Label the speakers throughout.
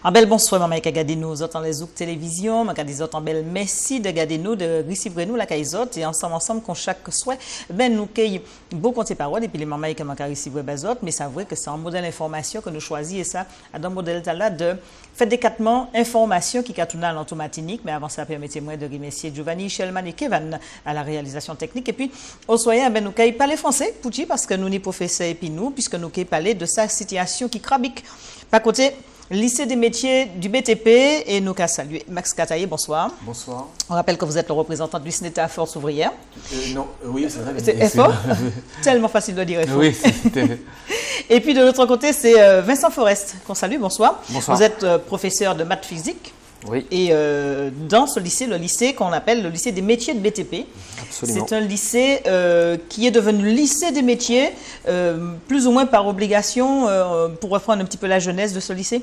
Speaker 1: En bel bonsoir, maman, qui a gardé nous autres dans les Zouk télévision, m'a gardé autres en bel merci de garder nous, de recevoir nous la caïsote et ensemble, qu'on chaque souhait, ben nous cueille beaucoup compter paroles et puis les mamans qui m'a recevoir bazot, mais c'est vrai que c'est un modèle d'information que nous choisissons et ça, à un modèle là de fait décatement information qui tourné à l'automatinique, mais avant ça, permettez-moi de remercier Giovanni, Shelman et Kevin à la réalisation technique et puis au soir, ben nous cueille parler français, Pouti, parce que nous n'y professeurs et puis nous, puisque nous cueille parler de sa situation qui crabique. Par côté, lycée des métiers du BTP et nous qu'à saluer. Max Kataye, bonsoir.
Speaker 2: Bonsoir.
Speaker 1: On rappelle que vous êtes le représentant du SNETA Force ouvrière.
Speaker 2: Non, oui, c'est vrai.
Speaker 1: C'est effort. Tellement facile de dire effort.
Speaker 2: Oui, c'était...
Speaker 1: Et puis de l'autre côté, c'est Vincent Forest qu'on salue. Bonsoir.
Speaker 2: Bonsoir.
Speaker 1: Vous êtes professeur de maths physique.
Speaker 2: Oui.
Speaker 1: Et dans ce lycée, le lycée qu'on appelle le lycée des métiers de BTP,
Speaker 2: Absolument.
Speaker 1: c'est un lycée qui est devenu lycée des métiers, plus ou moins par obligation, pour reprendre un petit peu la jeunesse de ce lycée.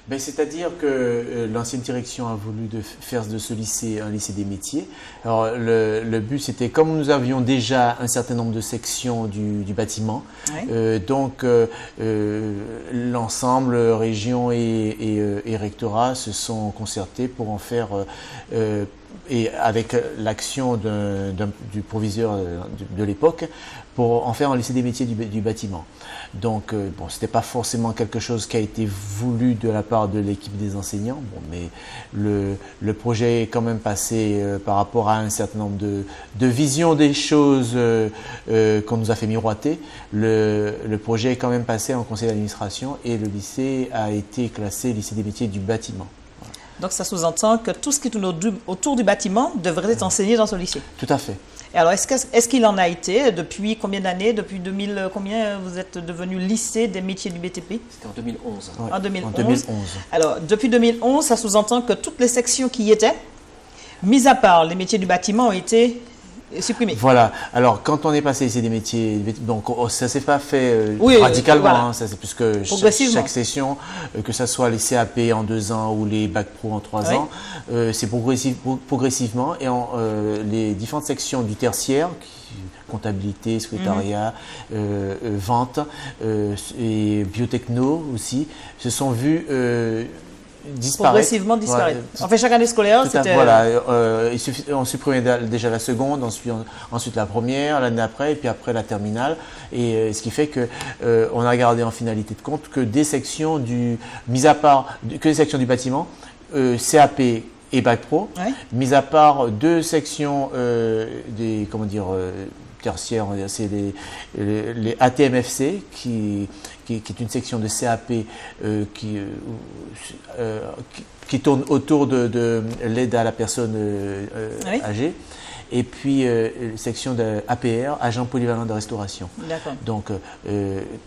Speaker 2: Ben, c'est-à-dire que l'ancienne direction a voulu faire de ce lycée un lycée des métiers. Alors le but, c'était, comme nous avions déjà un certain nombre de sections du bâtiment,
Speaker 1: Ouais.
Speaker 2: donc l'ensemble, région et rectorat se sont concertés pour en faire, et avec l'action du proviseur de l'époque, pour en faire un lycée des métiers du bâtiment. Donc, bon, ce n'était pas forcément quelque chose qui a été voulu de la part de l'équipe des enseignants, bon, mais le projet est quand même passé par rapport à un certain nombre de visions des choses qu'on nous a fait miroiter. Le projet est quand même passé en conseil d'administration et le lycée a été classé lycée des métiers du bâtiment.
Speaker 1: Donc ça sous-entend que tout ce qui tourne autour du bâtiment devrait être enseigné dans ce lycée.
Speaker 2: Tout à fait.
Speaker 1: Et alors, est-ce qu'il en a été depuis combien d'années? Depuis 2000, combien vous êtes devenu lycée des métiers du BTP?
Speaker 3: C'était en 2011.
Speaker 2: Ouais,
Speaker 1: En 2011.
Speaker 2: En 2011.
Speaker 1: Alors, depuis 2011, ça sous-entend que toutes les sections qui y étaient, mis à part les métiers du bâtiment, ont été supprimées.
Speaker 2: Voilà. Alors, quand on est passé ici des métiers, donc ça ne s'est pas fait
Speaker 1: Oui,
Speaker 2: radicalement,
Speaker 1: voilà.
Speaker 2: hein, ça c'est plus que
Speaker 1: Progressivement.
Speaker 2: chaque session, que ce soit les CAP en 2 ans ou les Bac Pro en 3
Speaker 1: Oui.
Speaker 2: ans, c'est progressivement et les différentes sections du tertiaire, comptabilité, secrétariat, vente et biotechno aussi, se sont vus disparaître.
Speaker 1: Progressivement disparaître.
Speaker 2: Voilà.
Speaker 1: En fait, chaque année scolaire, c'était...
Speaker 2: Voilà, on supprimait déjà la seconde, ensuite la première, l'année après, et puis après la terminale. Et ce qui fait que on a gardé en finalité de compte que des sections mis à part que des sections du bâtiment, CAP et Bac Pro,
Speaker 1: Ouais.
Speaker 2: mis à part 2 sections des tertiaires, c'est les ATMFC qui est une section de CAP qui tourne autour de l'aide à la personne
Speaker 1: Oui.
Speaker 2: âgée, et puis section de APR, agent polyvalent de restauration.
Speaker 1: D'accord.
Speaker 2: Donc,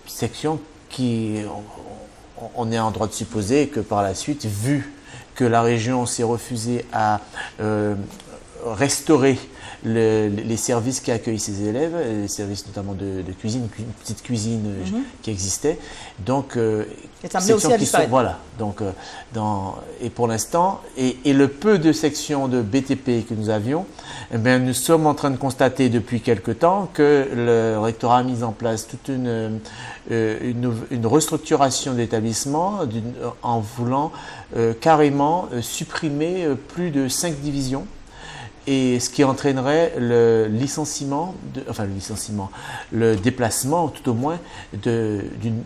Speaker 2: section qui, on est en droit de supposer que par la suite, vu que la région s'est refusée à restaurer les services qui accueillent ces élèves, les services notamment de cuisine, une petite cuisine qui existait. Donc,
Speaker 1: C'est amené aussi à disparaître.
Speaker 2: voilà. Donc, et pour l'instant, et le peu de sections de BTP que nous avions, eh bien, nous sommes en train de constater depuis quelque temps que le rectorat a mis en place toute une restructuration de l'établissement en voulant carrément supprimer plus de 5 divisions. Et ce qui entraînerait le déplacement, tout au moins,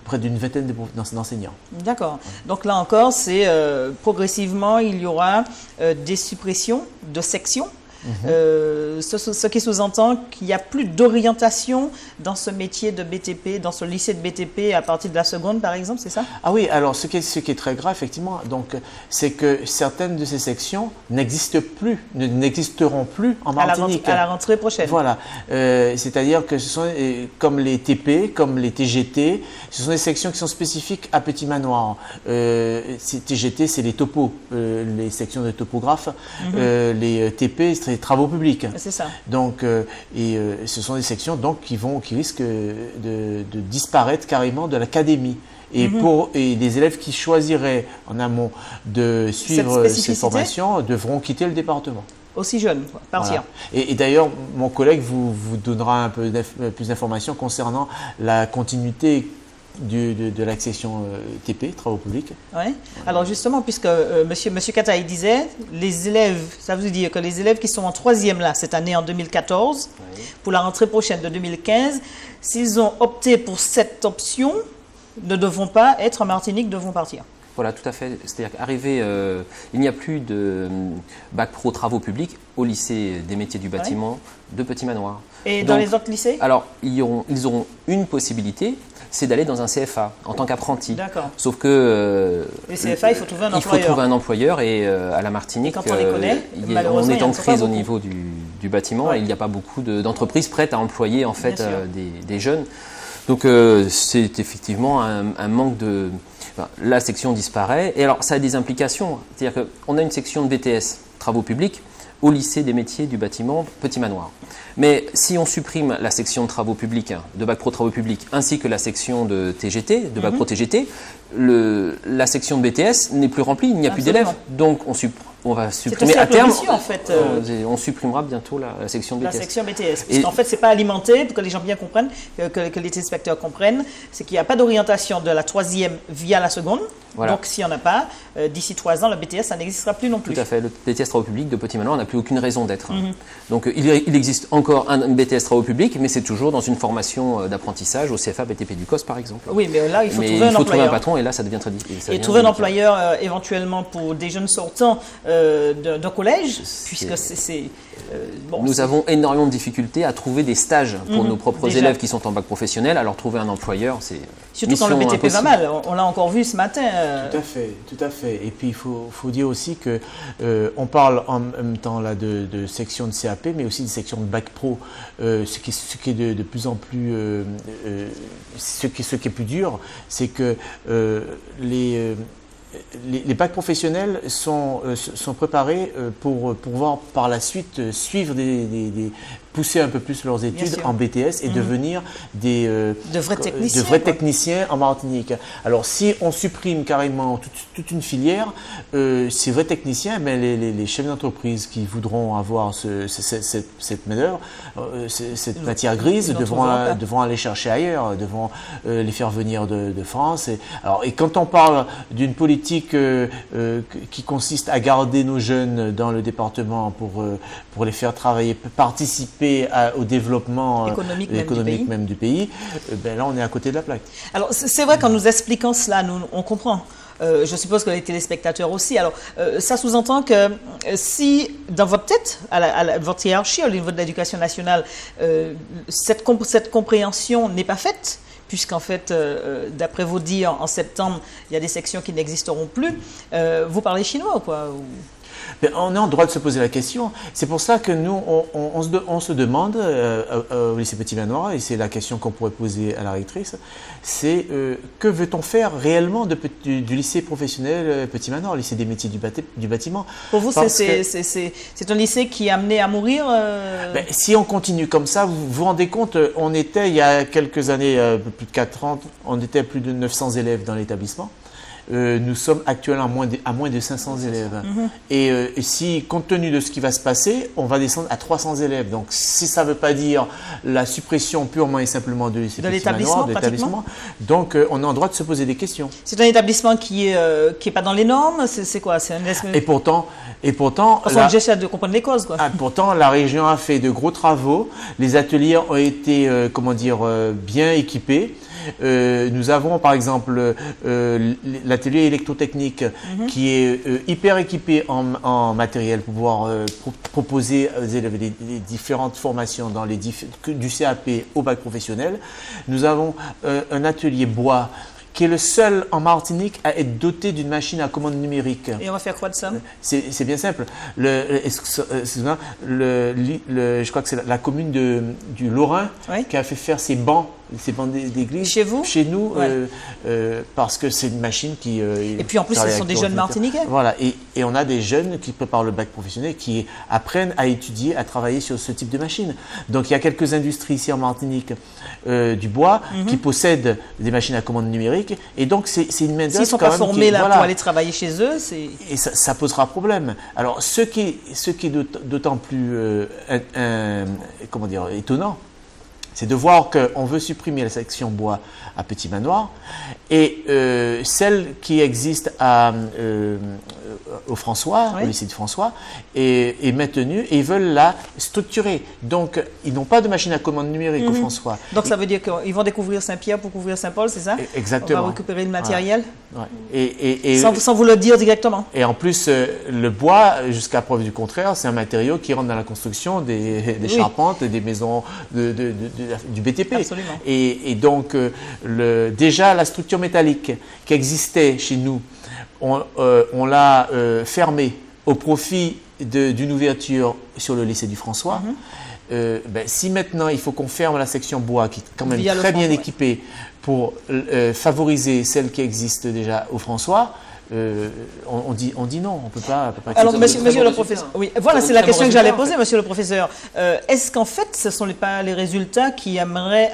Speaker 2: près d'une vingtaine d'enseignants.
Speaker 1: D'accord. Donc là encore, c'est progressivement, il y aura des suppressions de sections. Ce qui sous-entend qu'il n'y a plus d'orientation dans ce métier de BTP, dans ce lycée de BTP à partir de la seconde, par exemple, c'est ça?
Speaker 2: Ah oui, alors ce qui est très grave, effectivement, donc, c'est que certaines de ces sections n'existeront plus en Martinique.
Speaker 1: À la rentrée prochaine.
Speaker 2: Voilà, c'est-à-dire que ce sont comme les TP, comme les TGT, ce sont des sections qui sont spécifiques à Petit Manoir. TGT, c'est les topos, les sections de topographes, les TP, c'est les travaux publics.
Speaker 1: C'est ça.
Speaker 2: Donc, ce sont des sections donc, qui risquent de disparaître carrément de l'académie. Et les élèves qui choisiraient en amont de suivre ces formations devront quitter le département.
Speaker 1: Aussi jeune, partir.
Speaker 2: Voilà. Et d'ailleurs, mon collègue vous donnera un peu plus d'informations concernant la continuité de la section TP, travaux publics.
Speaker 1: Ouais. Alors justement, puisque monsieur Kataï disait, les élèves, ça veut dire que les élèves qui sont en troisième là, cette année en 2014, pour la rentrée prochaine de 2015, s'ils ont opté pour cette option, ne devront pas être en Martinique, devront partir.
Speaker 3: Voilà, tout à fait. C'est-à-dire qu'arrivé, il n'y a plus de bac pro travaux publics au lycée des métiers du bâtiment de Petit Manoir.
Speaker 1: Et dans les autres lycées?
Speaker 3: Alors, ils auront une possibilité, c'est d'aller dans un CFA en tant qu'apprenti.
Speaker 1: D'accord.
Speaker 3: Sauf que
Speaker 1: les CFA, il faut trouver un employeur.
Speaker 3: Il faut trouver un employeur et à la Martinique,
Speaker 1: et quand on les connaît,
Speaker 3: on est en crise au niveau du bâtiment et il n'y a pas beaucoup d'entreprises prêtes à employer en fait des jeunes. Donc c'est effectivement un manque de... Enfin, la section disparaît et alors ça a des implications. C'est-à-dire qu'on a une section de BTS, travaux publics, au lycée des métiers du bâtiment Petit Manoir. Mais si on supprime la section de travaux publics, de bac pro travaux publics, ainsi que la section de TGT, de bac pro TGT, la section de BTS n'est plus remplie, il n'y a plus d'élèves. Donc on va supprimer à terme.
Speaker 1: En fait,
Speaker 3: on supprimera bientôt la section BTS.
Speaker 1: La section BTS. Parce qu'en fait, ce n'est pas alimenté, pour que les gens bien comprennent, que les téléspectateurs comprennent, c'est qu'il n'y a pas d'orientation de la troisième via la seconde. Voilà. Donc, s'il n'y en a pas, d'ici 3 ans, le BTS, ça n'existera plus non plus.
Speaker 3: Tout à fait. Le BTS Travaux Publics de Petit Manoir n'a plus aucune raison d'être. Donc, il existe encore un BTS Travaux Publics, mais c'est toujours dans une formation d'apprentissage au CFA BTP du COS, par exemple.
Speaker 1: Oui, mais là, il faut
Speaker 3: trouver un patron, et là, ça devient très difficile.
Speaker 1: Et trouver un employeur, éventuellement, pour des jeunes sortants d'un collège, puisque c'est...
Speaker 3: Nous avons énormément de difficultés à trouver des stages pour nos propres élèves qui sont en bac professionnel. Alors, trouver un employeur, c'est...
Speaker 1: Surtout quand le BTP va mal, on l'a encore vu ce matin.
Speaker 2: Tout à fait. Et puis il faut dire aussi que on parle en même temps là de section de CAP, mais aussi de section de bac pro. Ce qui est de plus en plus, ce qui est plus dur, c'est que les bacs professionnels sont préparés pour pouvoir par la suite suivre pousser un peu plus leurs études en BTS et devenir de vrais techniciens en Martinique. Alors si on supprime carrément toute une filière, ces vrais techniciens, les chefs d'entreprise qui voudront avoir cette main-d'œuvre, cette matière grise, devront aller chercher ailleurs, devront les faire venir de France. Et quand on parle d'une politique qui consiste à garder nos jeunes dans le département pour les faire travailler, participer au développement économique même du pays, là on est à côté de la plaque.
Speaker 1: Alors c'est vrai qu'en nous expliquant cela, on comprend. Je suppose que les téléspectateurs aussi. Alors ça sous-entend que si dans votre tête, votre hiérarchie au niveau de l'éducation nationale, cette compréhension n'est pas faite, puisqu'en fait, d'après vos dires, en septembre, il y a des sections qui n'existeront plus, vous parlez chinois ou quoi?
Speaker 2: On est en droit de se poser la question. C'est pour ça que nous, on se demande au lycée Petit Manoir, et c'est la question qu'on pourrait poser à la rectrice, c'est que veut-on faire réellement du lycée professionnel Petit Manoir, lycée des métiers du bâtiment?
Speaker 1: Pour vous, c'est un lycée qui est amené à mourir
Speaker 2: Si on continue comme ça, vous vous rendez compte, on était il y a quelques années, plus de 4 ans, on était à plus de 900 élèves dans l'établissement. Nous sommes actuellement à moins de 500 élèves. Et si, compte tenu de ce qui va se passer, on va descendre à 300 élèves. Donc, si ça ne veut pas dire la suppression purement et simplement de l'établissement, donc on est en droit de se poser des questions.
Speaker 1: C'est un établissement qui est pas dans les normes. C'est quoi?
Speaker 2: Et pourtant,
Speaker 1: j'essaie de comprendre les causes, quoi.
Speaker 2: Pourtant, la région a fait de gros travaux. Les ateliers ont été, bien équipés. Nous avons par exemple l'atelier électrotechnique qui est hyper équipé en matériel pour pouvoir proposer aux élèves des différentes formations dans du CAP au bac professionnel. Nous avons un atelier bois qui est le seul en Martinique à être doté d'une machine à commande numérique.
Speaker 1: Et on va faire quoi de ça?
Speaker 2: C'est bien simple. Je crois que c'est la commune du Lorrain qui a fait faire ces bancs d'église.
Speaker 1: Chez vous?
Speaker 2: Chez nous, parce que c'est une machine qui...
Speaker 1: et puis en plus, ce sont des jeunes Martiniquais.
Speaker 2: Voilà, et on a des jeunes qui préparent le bac professionnel, qui apprennent à étudier, à travailler sur ce type de machine. Donc il y a quelques industries ici en Martinique du bois qui possèdent des machines à commande numérique. Et donc, c'est une main-d'œuvre.
Speaker 1: S'ils ne sont pas formés pour aller travailler chez eux, c'est...
Speaker 2: Et ça posera problème. Alors, ce qui est d'autant plus étonnant, c'est de voir qu'on veut supprimer la section bois à Petit Manoir et celle qui existe au François, au lycée de François, est maintenue et ils veulent la structurer. Donc, ils n'ont pas de machine à commande numérique au François.
Speaker 1: Donc, ça veut dire qu'ils vont découvrir Saint-Pierre pour couvrir Saint-Paul, c'est ça?
Speaker 2: Exactement.
Speaker 1: On va récupérer le matériel
Speaker 2: sans
Speaker 1: vous le dire directement.
Speaker 2: Et en plus, le bois, jusqu'à preuve du contraire, c'est un matériau qui rentre dans la construction des charpentes, des maisons du BTP.
Speaker 1: Absolument.
Speaker 2: Et donc, déjà, la structure métallique qui existait chez nous, on l'a fermée au profit d'une ouverture sur le lycée du François. Si maintenant il faut qu'on ferme la section bois, qui est quand même très bien équipée, pour favoriser celle qui existe déjà au François, on dit non, on ne peut pas.
Speaker 1: Alors, monsieur le professeur, voilà, c'est la question que j'allais poser, monsieur le professeur. Est-ce qu'en fait, ce ne sont pas les résultats qui amèneraient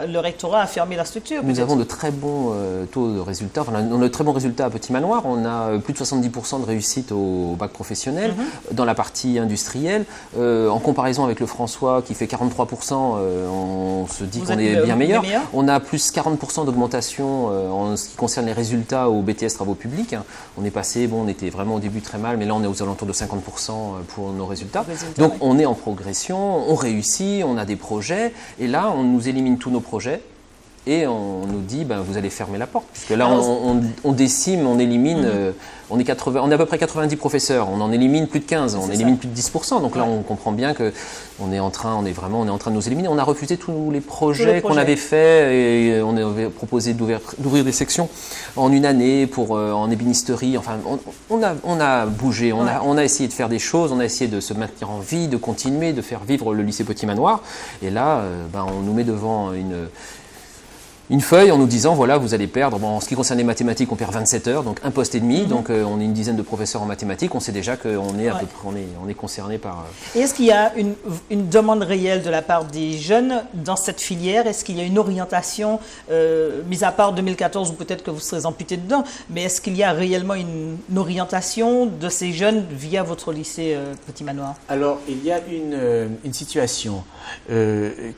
Speaker 1: le rectorat à fermer la structure?
Speaker 3: Nous avons de très bons taux de résultats. Enfin, on a de très bons résultats à Petit Manoir. On a plus de 70% de réussite au bac professionnel dans la partie industrielle. En comparaison avec le François qui fait 43%, on se dit qu'on est bien meilleur. On a plus 40% d'augmentation en ce qui concerne les résultats au BTS Travaux Publics. On est passé, on était vraiment au début très mal, mais là on est aux alentours de 50% pour nos résultats. Donc on est en progression, on réussit, on a des projets, et là on nous élimine tous nos projets et on nous dit vous allez fermer la porte. Puisque là on décime, on élimine, on est à peu près 90 professeurs, on en élimine plus de 15, on élimine plus de 10%. Donc là on comprend bien que on est en train de nous éliminer. On a refusé tous les projets qu'on avait faits et on avait proposé d'ouvrir des sections en une année en ébénisterie. Enfin, on a bougé, on a essayé de faire des choses, on a essayé de se maintenir en vie, de continuer, de faire vivre le lycée Petit Manoir. Et là, on nous met devant une feuille en nous disant voilà, vous allez perdre. En ce qui concerne les mathématiques, on perd 27 heures, donc un poste et demi. Donc on est une dizaine de professeurs en mathématiques. On sait déjà qu'on est à peu près, on est concerné par.
Speaker 1: Et est-ce qu'il y a une demande réelle de la part des jeunes dans cette filière? Est-ce qu'il y a une orientation, mis à part 2014 ou peut-être que vous serez amputé dedans, mais est-ce qu'il y a réellement une orientation de ces jeunes via votre lycée Petit Manoir?
Speaker 2: Alors il y a une situation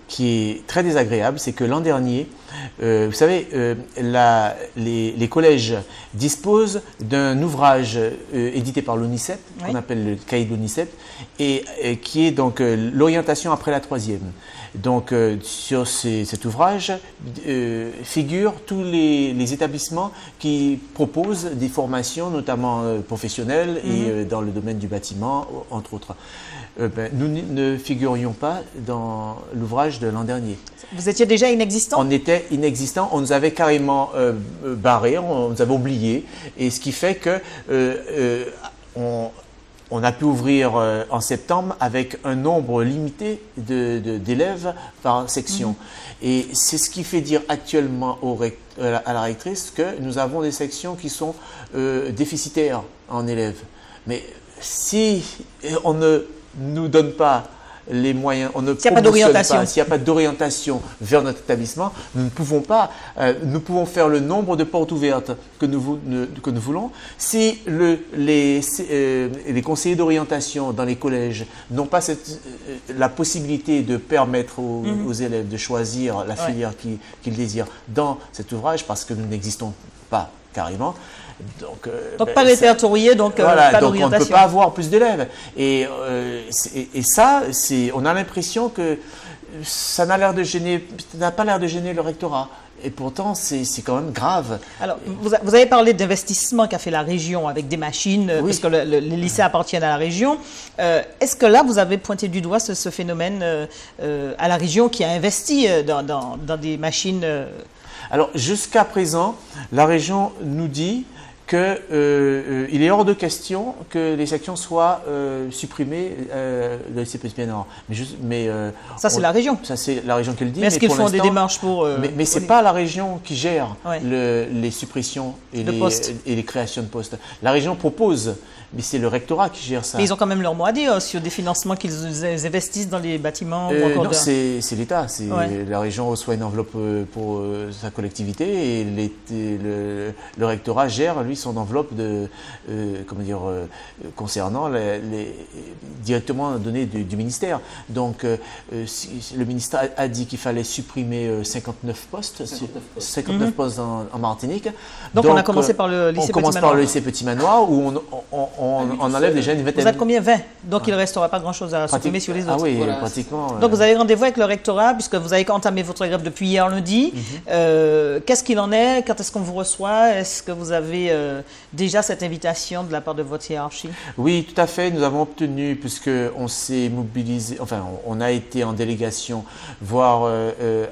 Speaker 2: qui est très désagréable, c'est que l'an dernier, vous savez, les collèges disposent d'un ouvrage édité par l'ONICEP, qu'on appelle le cahier de l'ONICEP, et qui est donc l'orientation après la troisième. Donc sur cet ouvrage figurent tous les établissements qui proposent des formations, notamment professionnelles et dans le domaine du bâtiment, entre autres. Nous ne figurions pas dans l'ouvrage de l'an dernier.
Speaker 1: Vous étiez déjà inexistant? On
Speaker 2: était inexistant, on nous avait carrément barré, on nous avait oubliés, et ce qui fait que on a pu ouvrir en septembre avec un nombre limité d'élèves par section. Et c'est ce qui fait dire actuellement à la rectrice que nous avons des sections qui sont déficitaires en élèves. Mais si on ne nous donne pas les moyens, on ne promotionne pas, s'il n'y a pas d'orientation vers notre établissement, nous pouvons faire le nombre de portes ouvertes que nous voulons. Si les conseillers d'orientation dans les collèges n'ont pas la possibilité de permettre aux élèves de choisir la filière qu'ils désirent dans cet ouvrage, parce que nous n'existons pas carrément, donc
Speaker 1: pas répertorié, donc pas
Speaker 2: donc on ne peut
Speaker 1: d'orientation.
Speaker 2: pas avoir plus d'élèves. Et ça, on a l'impression que ça n'a pas l'air de gêner le rectorat. Et pourtant, c'est quand même grave.
Speaker 1: Alors, vous avez parlé d'investissement qu'a fait la région avec des machines, parce que les lycées appartiennent à la région. Est-ce que là, vous avez pointé du doigt ce phénomène à la région qui a investi dans des machines
Speaker 2: Alors, jusqu'à présent, la région nous dit qu'il est hors de question que les sections soient supprimées de lycée Petit Manoir.
Speaker 1: Ça, c'est la région.
Speaker 2: Ça, c'est la région qui le dit.
Speaker 1: Mais est-ce qu'ils font des démarches pour...
Speaker 2: mais ce n'est pas la région qui gère les suppressions et les créations de postes. La région propose, mais c'est le rectorat qui gère ça.
Speaker 1: Mais ils ont quand même leur mot à dire sur des financements qu'ils investissent dans les bâtiments.
Speaker 2: Non, c'est l'État. La région reçoit une enveloppe pour sa collectivité et le rectorat gère, lui, son enveloppe concernant directement données du ministère. Donc, le ministère a dit qu'il fallait supprimer 59 postes, 59 postes en Martinique.
Speaker 1: Donc, on a commencé par le lycée Petit Manoir.
Speaker 2: On commence par le lycée Petit Manoir où on enlève déjà une vingtaine.
Speaker 1: Vous êtes combien? 20. Donc, il ne restera pas grand-chose à supprimer sur les autres.
Speaker 2: Ah oui, voilà, pratiquement.
Speaker 1: Donc, vous avez rendez-vous avec le rectorat puisque vous avez entamé votre grève depuis hier lundi. Qu'est-ce qu'il en est? Quand est-ce qu'on vous reçoit? Est-ce que vous avez déjà cette invitation de la part de votre hiérarchie?
Speaker 2: Oui, tout à fait. Nous avons obtenu, puisqu'on s'est mobilisé, enfin, on a été en délégation voir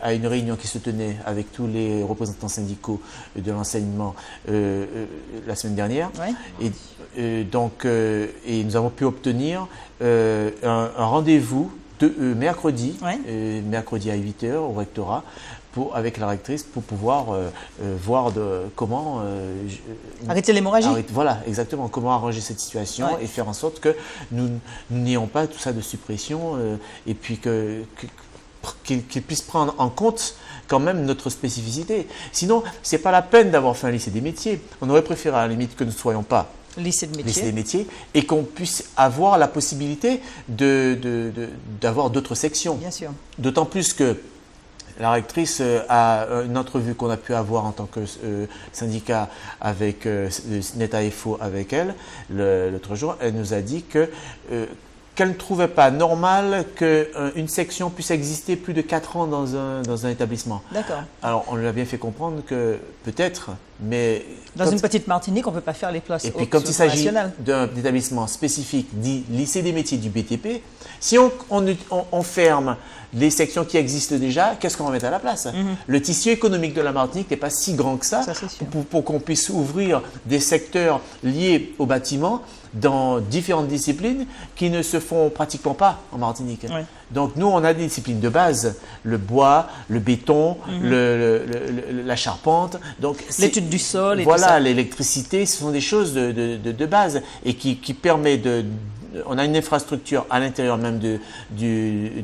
Speaker 2: à une réunion qui se tenait avec tous les représentants syndicaux de l'enseignement la semaine dernière. Ouais. Et nous avons pu obtenir un rendez-vous mercredi, mercredi à 8h au rectorat, avec la rectrice pour pouvoir voir comment
Speaker 1: arrêter l'hémorragie.
Speaker 2: Voilà, exactement, comment arranger cette situation et faire en sorte que nous n'ayons pas tout ça de suppression et puis qu'ils puissent prendre en compte quand même notre spécificité. Sinon, ce n'est pas la peine d'avoir fait un lycée des métiers. On aurait préféré à la limite que nous ne soyons pas
Speaker 1: lycée
Speaker 2: des métiers et qu'on puisse avoir la possibilité d'avoir d'autres sections.
Speaker 1: Bien sûr.
Speaker 2: D'autant plus que la rectrice a une entrevue qu'on a pu avoir en tant que syndicat avec NetAFO avec elle l'autre jour. Elle nous a dit qu'elle ne trouvait pas normal qu'une section puisse exister plus de 4 ans dans un établissement.
Speaker 1: D'accord.
Speaker 2: Alors, on lui a bien fait comprendre que peut-être, mais...
Speaker 1: Dans une petite Martinique, on ne peut pas faire les places.
Speaker 2: Et puis, quand il s'agit d'un établissement spécifique, dit lycée des métiers du BTP, si on ferme les sections qui existent déjà, qu'est-ce qu'on va mettre à la place? Le tissu économique de la Martinique n'est pas si grand que ça pour qu'on puisse ouvrir des secteurs liés au bâtiment dans différentes disciplines qui ne se font pratiquement pas en Martinique. Ouais. Donc nous, on a des disciplines de base, le bois, le béton, la charpente.
Speaker 1: L'étude du sol et
Speaker 2: voilà,
Speaker 1: tout ça.
Speaker 2: L'électricité, ce sont des choses de base et qui permet on a une infrastructure à l'intérieur même du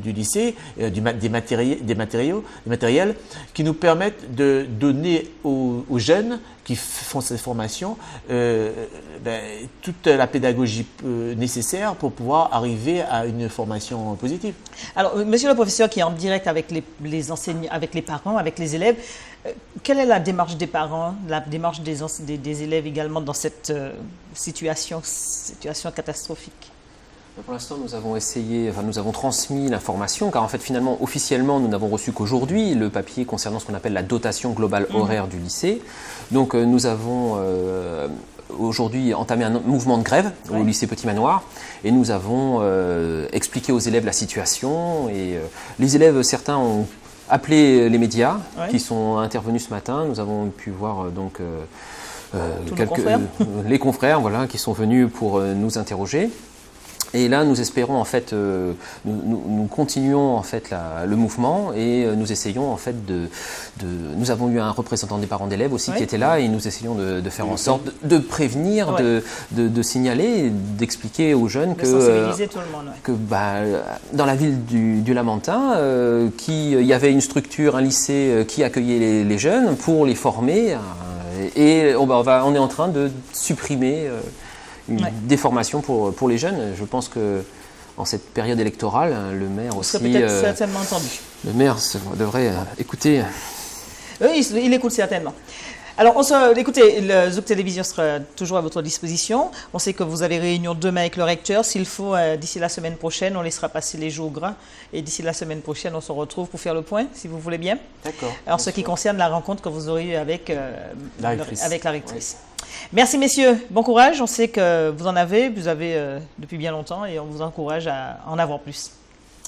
Speaker 2: lycée, des matériels qui nous permettent de donner aux jeunes qui font cette formation toute la pédagogie nécessaire pour pouvoir arriver à une formation positive.
Speaker 1: Alors, monsieur le professeur qui est en direct avec les enseignants, avec les parents, avec les élèves, quelle est la démarche des parents, la démarche des élèves également dans cette situation catastrophique?
Speaker 3: Pour l'instant, nous avons transmis l'information, car en fait, finalement, officiellement, nous n'avons reçu qu'aujourd'hui le papier concernant ce qu'on appelle la dotation globale horaire du lycée. Donc, nous avons aujourd'hui entamé un mouvement de grève au lycée Petit Manoir, et nous avons expliqué aux élèves la situation. Et les élèves, certains ont appelé les médias qui sont intervenus ce matin. Nous avons pu voir les confrères, voilà, qui sont venus pour nous interroger. Et là, nous espérons en fait, nous continuons en fait le mouvement et nous essayons en fait nous avons eu un représentant des parents d'élèves aussi qui était là et nous essayons de faire en sorte de prévenir, de signaler, d'expliquer aux jeunes
Speaker 1: sensibiliser tout le monde,
Speaker 3: que dans la ville du Lamentin, il y avait une structure, un lycée qui accueillait les jeunes pour les former et on est en train de supprimer des formations pour les jeunes. Je pense que en cette période électorale, le maire aussi...
Speaker 1: Vous serez peut-être certainement entendu.
Speaker 3: Le maire devrait écouter.
Speaker 1: Oui, il écoute certainement. Alors, écoutez, le Zouk Télévision sera toujours à votre disposition. On sait que vous avez réunion demain avec le recteur. S'il faut, d'ici la semaine prochaine, on laissera passer les jours gras. Et d'ici la semaine prochaine, on se retrouve pour faire le point, si vous voulez bien.
Speaker 2: D'accord.
Speaker 1: Alors, ce qui concerne la rencontre que vous aurez eue avec la rectrice.
Speaker 2: Oui.
Speaker 1: Merci, messieurs. Bon courage. On sait que vous avez depuis bien longtemps et on vous encourage à en avoir plus.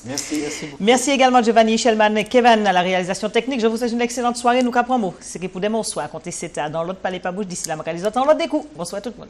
Speaker 2: Merci beaucoup.
Speaker 1: Merci également Giovanni, Shelman et Kevin à la réalisation technique. Je vous souhaite une excellente soirée. Nous qu'à prendre. C'est que pour demain, on soit à compter, c'était dans l'autre palais pas bouge. D'ici là, je vous en l'autre des coups. Bonsoir tout le monde.